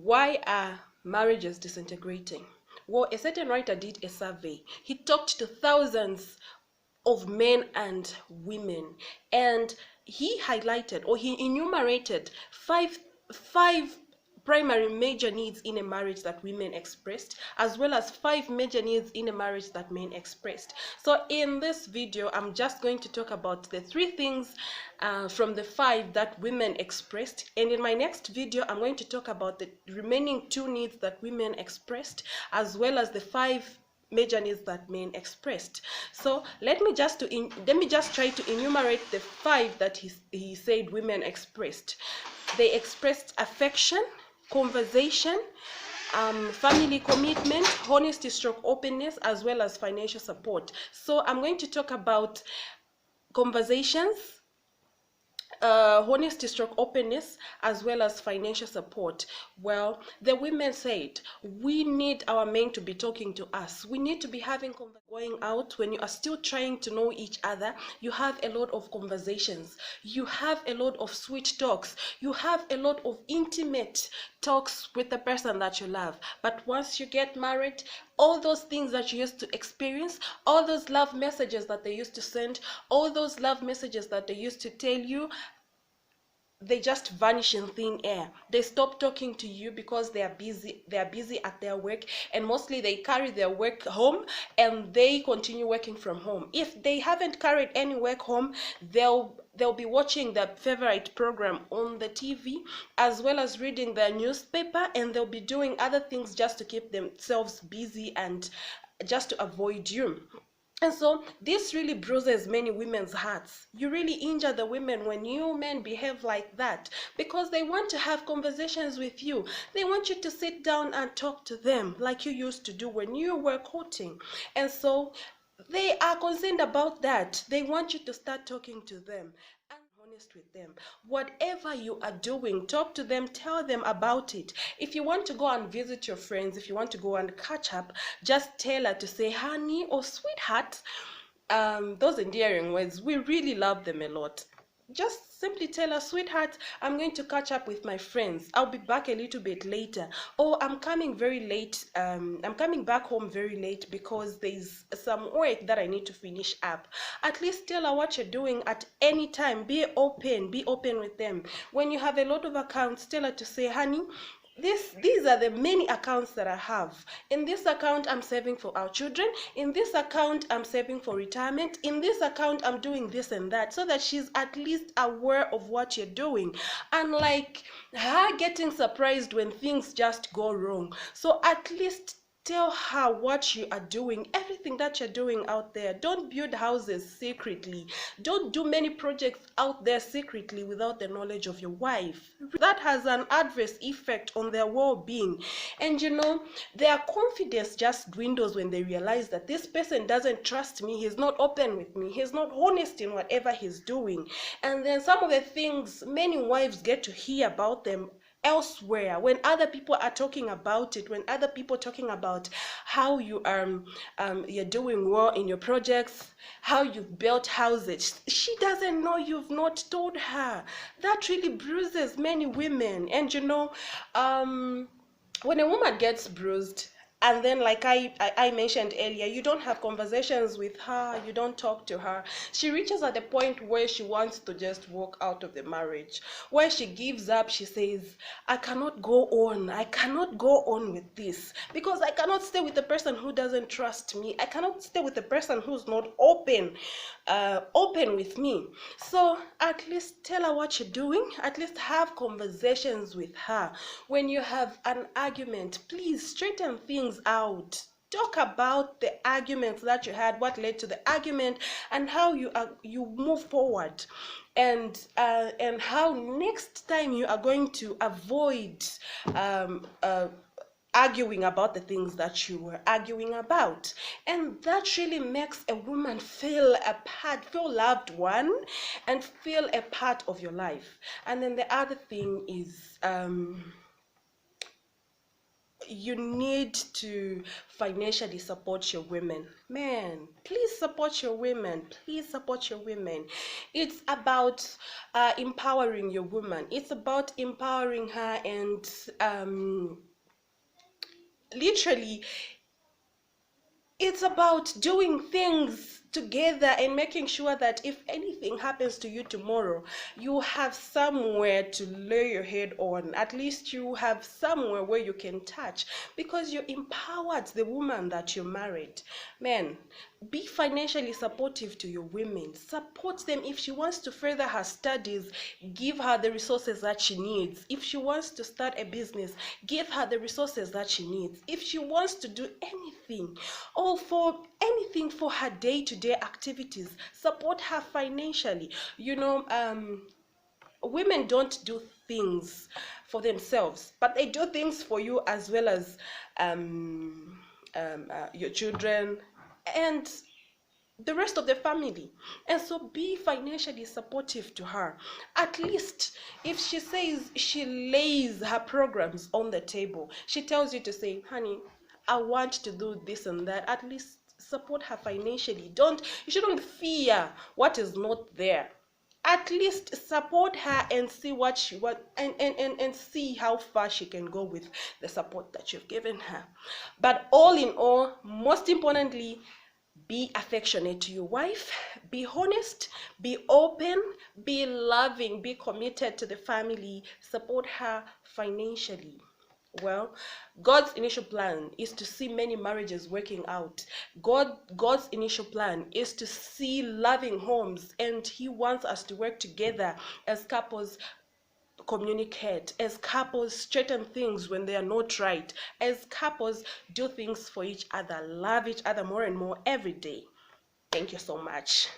Why are marriages disintegrating? Well, a certain writer did a survey. He talked to thousands of men and women, and he highlighted, or he enumerated five primary major needs in a marriage that women expressed, as well as 5 major needs in a marriage that men expressed. So in this video, I'm just going to talk about the 3 things from the 5 that women expressed, and in my next video I'm going to talk about the remaining 2 needs that women expressed, as well as the 5 major needs that men expressed. So let me just try to enumerate the 5 that he said women expressed. They expressed affection, conversation, family commitment, honesty stroke openness, as well as financial support. So I'm going to talk about conversations, honesty stroke openness, as well as financial support. Well, the women said, we need our men to be talking to us. We need to be having going out. When you are still trying to know each other, you have a lot of conversations, you have a lot of sweet talks, you have a lot of intimate talks with the person that you love. But once you get married, all those things that you used to experience, all those love messages that they used to send, all those love messages that they used to tell you, they just vanish in thin air. They stop talking to you because they are busy at their work, and mostly they carry their work home and they continue working from home. If they haven't carried any work home, they'll be watching their favorite program on the TV, as well as reading their newspaper, and they'll be doing other things just to keep themselves busy and just to avoid you. And so this really bruises many women's hearts. You really injure the women when you men behave like that, because they want to have conversations with you. They want you to sit down and talk to them like you used to do when you were courting. And so they are concerned about that. They want you to start talking to them and honest with them. Whatever you are doing, talk to them, tell them about it. If you want to go and visit your friends, if you want to go and catch up, just tell her to say honey or sweetheart. Those endearing words, we really love them a lot. Just simply tell her, sweetheart, I'm going to catch up with my friends. I'll be back a little bit later. Or I'm coming very late. I'm coming back home very late because there's some work that I need to finish up. At least tell her what you're doing at any time. Be open with them. When you have a lot of accounts, tell her to say, honey, these are the many accounts that I have. In this account, I'm saving for our children. In this account, I'm saving for retirement. In this account, I'm doing this and that, so that she's at least aware of what you're doing. Unlike her getting surprised when things just go wrong. So at least tell her what you are doing, everything that you're doing out there. Don't build houses secretly. Don't do many projects out there secretly without the knowledge of your wife. That has an adverse effect on their well-being. And you know, their confidence just dwindles when they realize that this person doesn't trust me, he's not open with me, he's not honest in whatever he's doing. And then some of the things many wives get to hear about them elsewhere, when other people are talking about it, when other people talking about how you are you're doing well in your projects, how you've built houses, she doesn't know, you've not told her. That really bruises many women. And you know, when a woman gets bruised, and then like I mentioned earlier, you don't have conversations with her, you don't talk to her, she reaches at the point where she wants to just walk out of the marriage, where she gives up. She says, I cannot go on with this, because I cannot stay with the person who doesn't trust me. I cannot stay with the person who's not open with me. So at least tell her what you're doing, at least have conversations with her. When you have an argument, please straighten things out. Talk about the arguments that you had, what led to the argument, and how you move forward, and how next time you are going to avoid arguing about the things that you were arguing about. And that really makes a woman feel loved one, and feel a part of your life. And then the other thing is, you need to financially support your women. Man, please support your women. Please support your women. It's about empowering your woman. It's about empowering her and literally it's about doing things together and making sure that if anything happens to you tomorrow, you have somewhere to lay your head on. At least you have somewhere where you can touch, because you empowered the woman that you married. Man, be financially supportive to your women. Support them. If she wants to further her studies, give her the resources that she needs. If she wants to start a business, give her the resources that she needs. If she wants to do anything or for anything for her day-to-day activities, support her financially. Women don't do things for themselves, but they do things for you as well as your children and the rest of the family. And so be financially supportive to her. At least if she says she lays her programs on the table, she tells you to say, honey, I want to do this and that, at least support her financially. You shouldn't fear what is not there. At least support her and see what she wants, and see how far she can go with the support that you've given her. But all in all, most importantly, be affectionate to your wife, be honest, be open, be loving, be committed to the family, support her financially. Well, God's initial plan is to see many marriages working out. God's initial plan is to see loving homes, and He wants us to work together as couples, communicate, as couples straighten things when they are not right, as couples do things for each other, love each other more and more every day. Thank you so much.